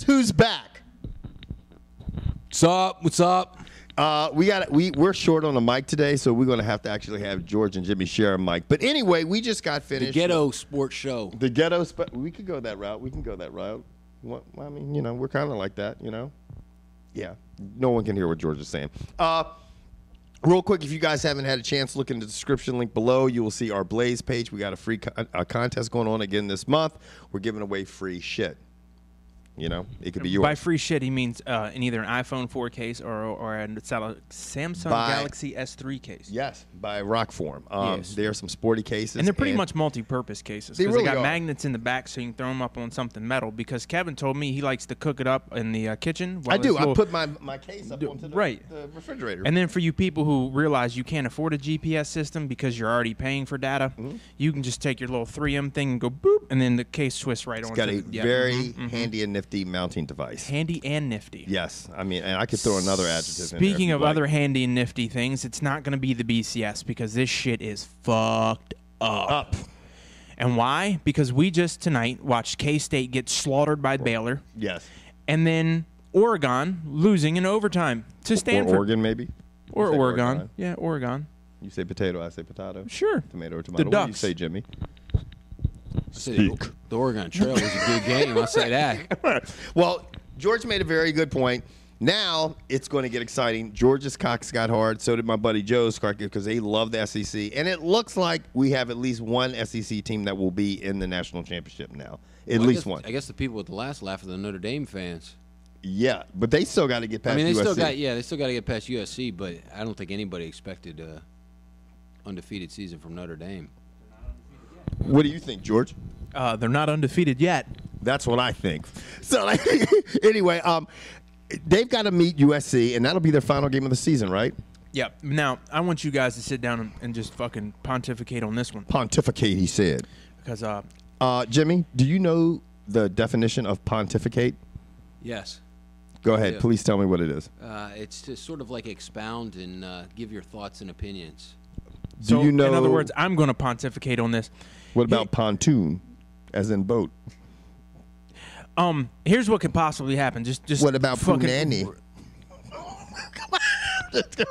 who's back? What's up? What's up? We're short on a mic today, so we're going to have to actually have George and Jimmy share a mic. But anyway, we just got finished. The Ghetto Sports Show. The Ghetto. We could go that route. We can go that route. Well, I mean, you know, we're kind of like that, you know. Yeah. No one can hear what George is saying. Real quick, if you guys haven't had a chance, look in the description link below. You will see our Blaze page. We got a free contest going on again this month. We're giving away free shit. You know, it could be yours. By free shit, he means in either an iPhone 4 case or a Samsung Galaxy S3 case. Yes, by Rockform. Yes. There are some sporty cases. And they're pretty much multi-purpose cases. They Because really they got are. magnets in the back so you can throw them up on something metal. Because Kevin told me he likes to cook it up in the kitchen. I do. I put my case up onto right. the refrigerator. And then for you people who realize you can't afford a GPS system because you're already paying for data, you can just take your little 3M thing and go boop, and then the case twists right on. It's got a very handy and nifty mounting device. Handy and nifty. Yes. I mean, and I could throw another adjective in there. Speaking of other handy and nifty things, it's not going to be the BCS because this shit is fucked up. And why? Because we just tonight watched K-State get slaughtered by Baylor. Yes. And then Oregon losing in overtime to Stanford. Or Oregon, maybe? Or Oregon. Yeah, Oregon. You say potato, I say potato. Sure. Tomato or tomato. The What do you Ducks. say, Jimmy? The Oregon Trail was a good game. I'll say that. Well, George made a very good point. Now it's going to get exciting. George's cocks got hard. So did my buddy Joe's cock because they love the SEC. And it looks like we have at least one SEC team that will be in the national championship now. At least one. I guess the people with the last laugh are the Notre Dame fans. Yeah, but they still got to get past I mean, they USC. still got to get past USC, but I don't think anybody expected a undefeated season from Notre Dame. What do you think, George? They're not undefeated yet. That's what I think. So, like, anyway, they've got to meet USC, and that'll be their final game of the season, right? Yeah. Now, I want you guys to sit down and just fucking pontificate on this one. Pontificate, he said. Because, Jimmy, do you know the definition of pontificate? Yes. Go ahead. do. Please tell me what it is. It's to sort of like expound and give your thoughts and opinions. so, Do you know? in other words, I'm going to pontificate on this. What about pontoon, as in boat? Here's what could possibly happen. Just What about fucking, punani?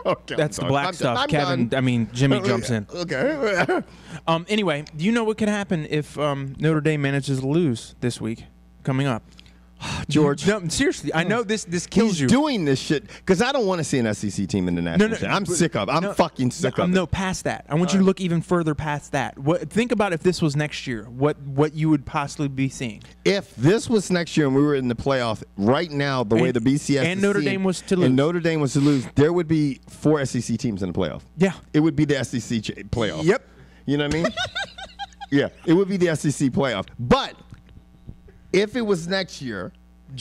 Okay, That's the black I'm stuff. I'm Kevin, done. I mean, Jimmy jumps in. Okay. Anyway, do you know what could happen if Notre Dame manages to lose this week coming up? George. No, seriously, I know this kills He's you. doing this shit because I don't want to see an SEC team in the national championship. I'm sick of it. I'm fucking sick of it. No, past that. I want you to look even further past that. Think about if this was next year, what you would possibly be seeing. If this was next year and we were in the playoff right now, the way the BCS and is Notre seen, Dame was to lose. and Notre Dame was to lose, there would be 4 SEC teams in the playoff. Yeah. It would be the SEC playoff. Yep. You know what I mean? Yeah, it would be the SEC playoff. But if it was next year,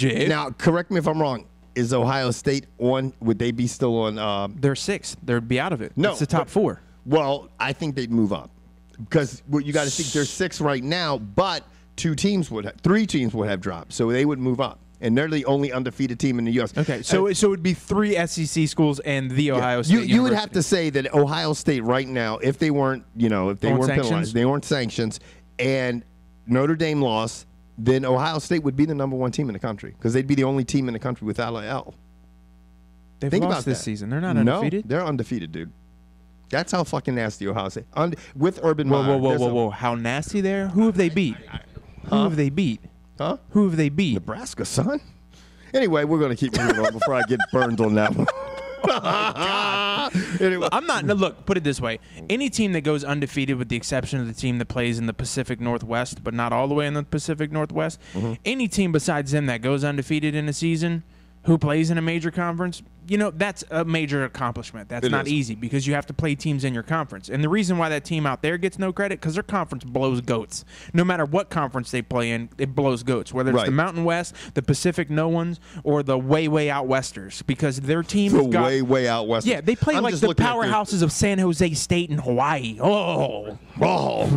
now correct me if I'm wrong. Is Ohio State on? Would they be still on? They're 6th. They'd be out of it. No, it's the top 4. Well, I think they'd move up because you got to think they're 6 right now, but 3 teams would have dropped, so they would move up, and they're the only undefeated team in the U.S. Okay, so it would be 3 SEC schools and the Ohio State. You would have to say that Ohio State right now, if they weren't, penalized, they weren't sanctions, and Notre Dame lost, then Ohio State would be the number 1 team in the country because they'd be the only team in the country without an L. They've Think lost about this that. season. They're not undefeated. No, they're undefeated, dude. That's how fucking nasty Ohio State. With Urban Meyer. Whoa. How nasty there? Who have they beat? Who have they beat? Huh? Who have they beat? Nebraska, son. Anyway, we're going to keep moving on before I get burned on that one. Anyway. I'm not. No, look, put it this way. Any team that goes undefeated, with the exception of the team that plays in the Pacific Northwest, but not all the way in the Pacific Northwest, any team besides them that goes undefeated in a season who plays in a major conference, that's a major accomplishment. That's not easy because you have to play teams in your conference. And the reason why that team out there gets no credit, because their conference blows goats. No matter what conference they play in, it blows goats. Whether it's the Mountain West, the Pacific No Ones, or the way out Westers, because their team has got way out Westers. Yeah, they play like the powerhouses of San Jose State and Hawaii. Oh,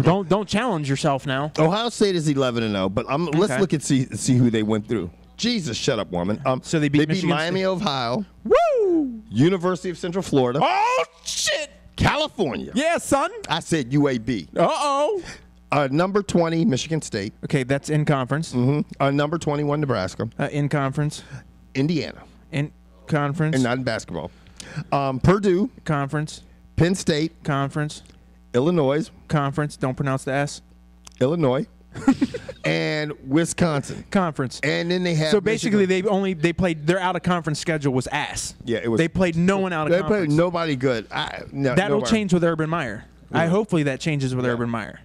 don't challenge yourself now. Ohio State is 11-0, but let's look and see who they went through. Jesus, shut up, woman. So they beat Miami of Ohio. Woo! University of Central Florida. Oh, shit! California. Yeah, son. I said UAB. Uh-oh. Number 20, Michigan State. Okay, that's in conference. Number 21, Nebraska. In conference. Indiana. In conference. And not in basketball. Purdue. Conference. Penn State. Conference. Illinois. Conference. Don't pronounce the S. Illinois. And Wisconsin. Conference. And then they have So basically, they played their out of conference schedule was ass. Yeah, it was. They played no one out of conference. They played nobody good. That'll change with Urban Meyer. Yeah. Hopefully that changes with Urban Meyer.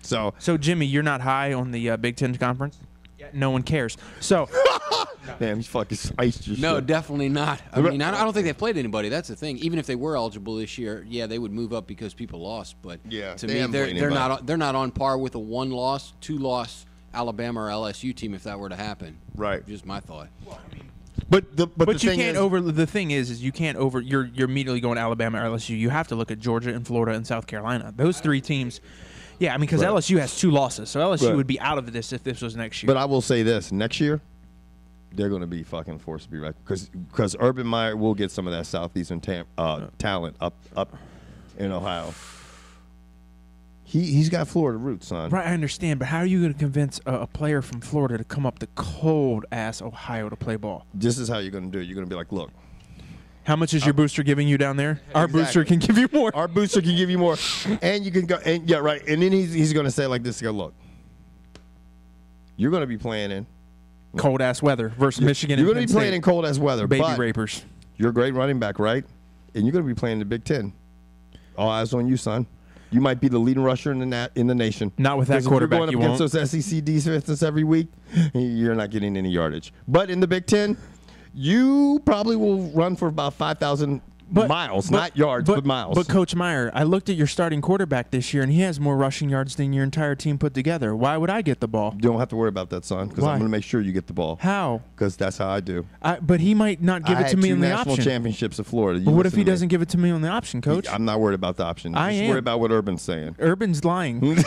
So Jimmy, you're not high on the Big Ten conference. Yeah, no one cares. So, damn, he's fucking spiced your No, shit. definitely not. I mean, I don't think they've played anybody. That's the thing. Even if they were eligible this year, yeah, they would move up because people lost. But Yeah, to they me, haven't played they're not on par with a 1-loss, 2-loss Alabama or LSU team if that were to happen. Right. Just my thought. But the but you thing can't is, the thing is you can't you're immediately going to Alabama or LSU. You have to look at Georgia and Florida and South Carolina. Those three temes. Yeah, I mean, because Right. LSU has 2 losses, so LSU Right. would be out of this if this was next year. But I will say this: next year, they're going to be fucking forced to be right because Urban Meyer will get some of that southeastern talent up in Ohio. He's got Florida roots, son. Right, I understand, but how are you going to convince a player from Florida to come up to cold-ass Ohio to play ball? This is how you're going to do it. You're going to be like, look, How much is your booster giving you down there? Our Exactly. booster can give you more. our booster can give you more, and you can go. And yeah, right. And then he's going to say like this: go look, you're going to be playing in Cold-ass weather versus Michigan You're and going Penn to be playing State. in cold as weather, Baby but rapers. you're a great running back, right? And you're going to be playing in the Big Ten. All eyes on you, son. You might be the leading rusher in the nation. Not with that 'Cause quarterback, If you you're going up won't. against those SEC defenses every week, you're not getting any yardage. But in the Big Ten, you probably will run for about 5,000 miles, not yards, but miles. But Coach Meyer, I looked at your starting quarterback this year, and he has more rushing yards than your entire team put together. Why would I get the ball? You don't have to worry about that, son, because Why? I'm going to make sure you get the ball. How? Because that's how I do. But he might not give I it to had me two on the national option. championships of Florida. You But what if listen he to me. doesn't give it to me on the option, Coach? I'm not worried about the option. I Just am. worry about what Urban's saying. Urban's lying.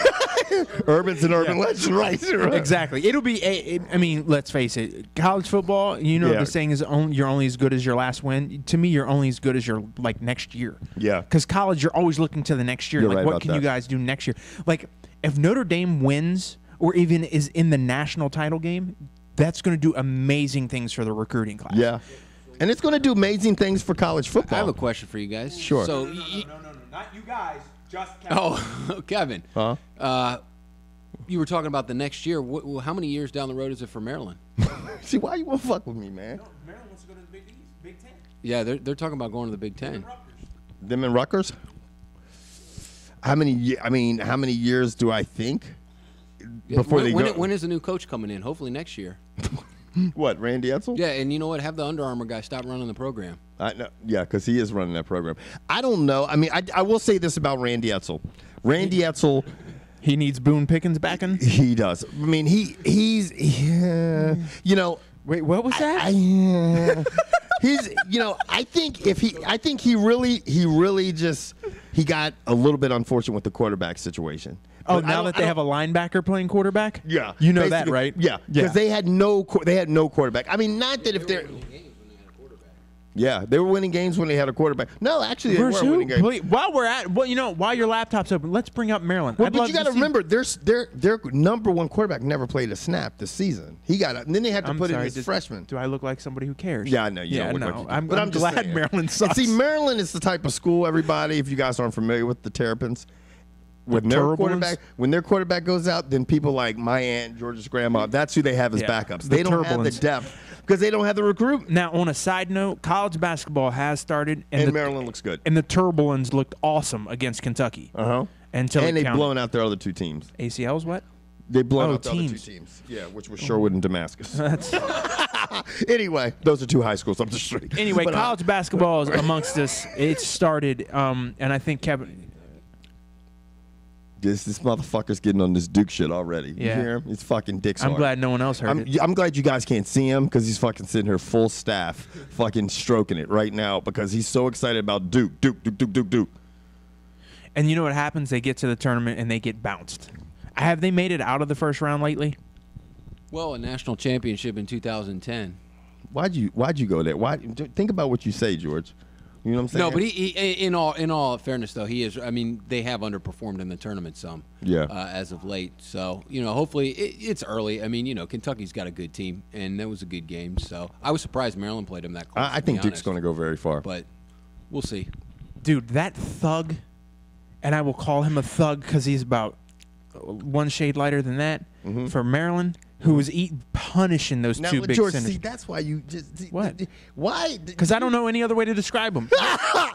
Urban's an urban legend, right? Exactly. It'll be. I mean, let's face it. College football. You know Yeah. the saying is, "You're only as good as your last win." To me, you're only as good as your next year. Yeah. Because college, you're always looking to the next year. You're Like, right what about can you that. guys do next year? Like, if Notre Dame wins or even is in the national title game, that's going to do amazing things for the recruiting class. Yeah. And it's going to do amazing things for college football. I have a question for you guys. Sure. So, No, not you guys. Just oh, Kevin. Huh? You were talking about the next year. How many years down the road is it for Maryland? See, why you want to fuck with me, man? Maryland wants to go to the Big Ten. Yeah, they're talking about going to the Big Ten. Them and Rutgers? How many years do I think before they go? When is the new coach coming in? Hopefully next year. What, Randy Edsel? Yeah, and you know what? Have the Under Armour guy stop running the program. I know, yeah, because he is running that program. I don't know. I mean, I will say this about Randy Edsel. Randy Edsel, He needs Boone Pickens back in. he does. I mean, he's you know. Wait, what was that? He's, you know, I think he really just got a little bit unfortunate with the quarterback situation. Oh, But I now don't- that I they don't- have a linebacker playing quarterback? Yeah, You know that, basically, right? Yeah, because they had no quarterback. I mean, not that if they're they were winning games when they had a quarterback. No, actually, they Versus were who? winning games. Wait, while your laptop's open, let's bring up Maryland. Well, I'd but love you got to see- remember, their number one quarterback never played a snap this season. He got it, and then they had to I'm put in sorry, his did- freshman. Do I look like somebody who cares? Yeah, I know. You yeah, don't look no. like you do. I'm But I'm just glad saying. Maryland sucks. And see, Maryland is the type of school, everybody, if you guys aren't familiar with the Terrapins, when their quarterback goes out, then people like my aunt, George's grandma, that's who they have as Yeah, backups. the They don't have the turbulence. depth because they don't have the recruit. Now, on a side note, college basketball has started, And Maryland looks good. and the Turbulents looked awesome against Kentucky. Uh-huh. Until And it they've counted. blown out their other two teams. ACLs what? They've blown Oh, out the other two teams. teams. Yeah, which was Sherwood and Damascus. That's Anyway, those are two high schools up the street. anyway. But, College basketball is amongst us. It started, and I think Kevin. This motherfucker's getting on this Duke shit already. Yeah. You hear him? He's fucking dicks I'm hard. glad no one else heard it. I'm glad you guys can't see him because he's fucking sitting here full staff, fucking stroking it right now because he's so excited about Duke. And you know what happens? They get to the tournament and they get bounced. Have they made it out of the first round lately? Well, a national championship in 2010. Why'd you go there? Think about what you say, George. You know what I'm saying? No, but he in all fairness though, he is. I mean, they have underperformed in the tournament some. Yeah. As of late, so hopefully it's early. I mean, Kentucky's got a good team, and that was a good game. So I was surprised Maryland played him that close. I think Duke's going to go very far. But we'll see. Dude, that thug, and I will call him a thug because he's about one shade lighter than that for Maryland. Who was punishing those two big George, centers. see, that's why you just... What? Why? Because I don't know any other way to describe them.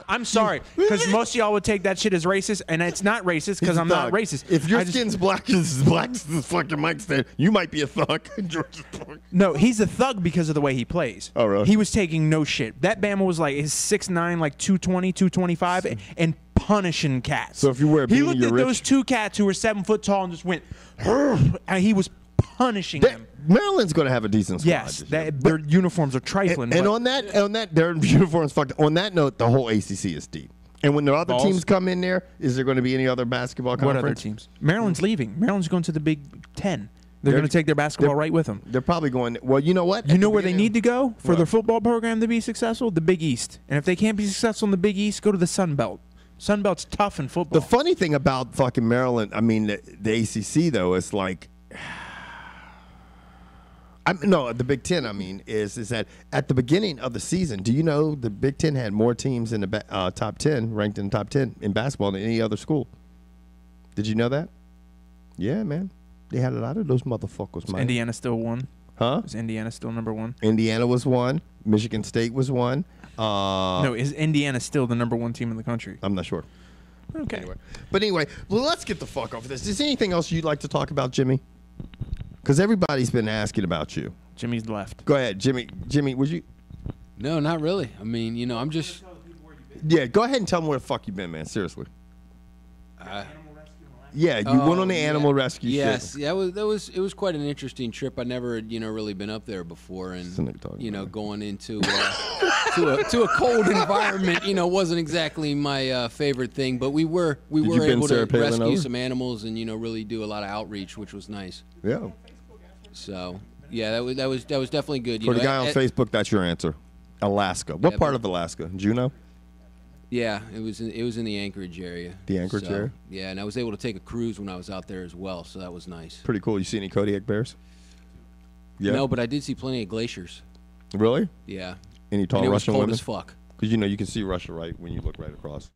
I'm sorry. Because most of y'all would take that shit as racist, and it's not racist because I'm not racist. If your skin's black as the fucking Mike said, you might be a thug. George is thug. No, he's a thug because of the way he plays. Oh, really? He was taking no shit. That Bama was like his 6'9", like 220, 225, and punishing cats. So if you wear a beanie, he looked you're at rich? those two cats who were 7 foot tall and just went, and he was punishing them. Maryland's going to have a decent squad. Yes, this year. their uniforms are trifling. And but on that, their uniforms fucked. On that note, the whole ACC is deep. And when the other Balls. teams come in there, is there going to be any other basketball conference? what other teams? Maryland's leaving. Maryland's going to the Big Ten. They're going to take their basketball right with them. They're probably going. Well, you know what? You know where they need to go for their football program to be successful? The Big East. And if they can't be successful in the Big East, go to the Sun Belt. Sun Belt's tough in football. The funny thing about fucking Maryland, I mean, the ACC though, is like. No, the Big Ten, I mean, is that at the beginning of the season, do you know the Big Ten had more teams in the top 10, ranked in the top 10 in basketball than any other school? Did you know that? Yeah, man. They had a lot of those motherfuckers, man. Indiana still won. Huh? Is Indiana still number one? Indiana was one. Michigan State was one. No, is Indiana still the number one team in the country? I'm not sure. Okay. But anyway, well, let's get the fuck off of this. Is there anything else you'd like to talk about, Jimmy? Because everybody's been asking about you. Jimmy's left. Go ahead, Jimmy. Jimmy, would you? No, not really. I mean, I'm just. Yeah, go ahead and tell them where the fuck you been, man. Seriously. Yeah, you went on the animal rescue ship. Yes, yeah, it was quite an interesting trip. I never really been up there before, and going into to a cold environment, wasn't exactly my favorite thing. But we were able to rescue some animals and really do a lot of outreach, which was nice. Yeah. So yeah, that was definitely good. For the guy on Facebook, that's your answer. Alaska. What part of Alaska? Juneau? Yeah, it was in the Anchorage area. The Anchorage area? Yeah, and I was able to take a cruise when I was out there as well, so that was nice. Pretty cool. You see any Kodiak bears? Yeah. No, but I did see plenty of glaciers. Really? Yeah. Any tall and it Russian was cold women? as fuck. Because you can see Russia right when you look right across.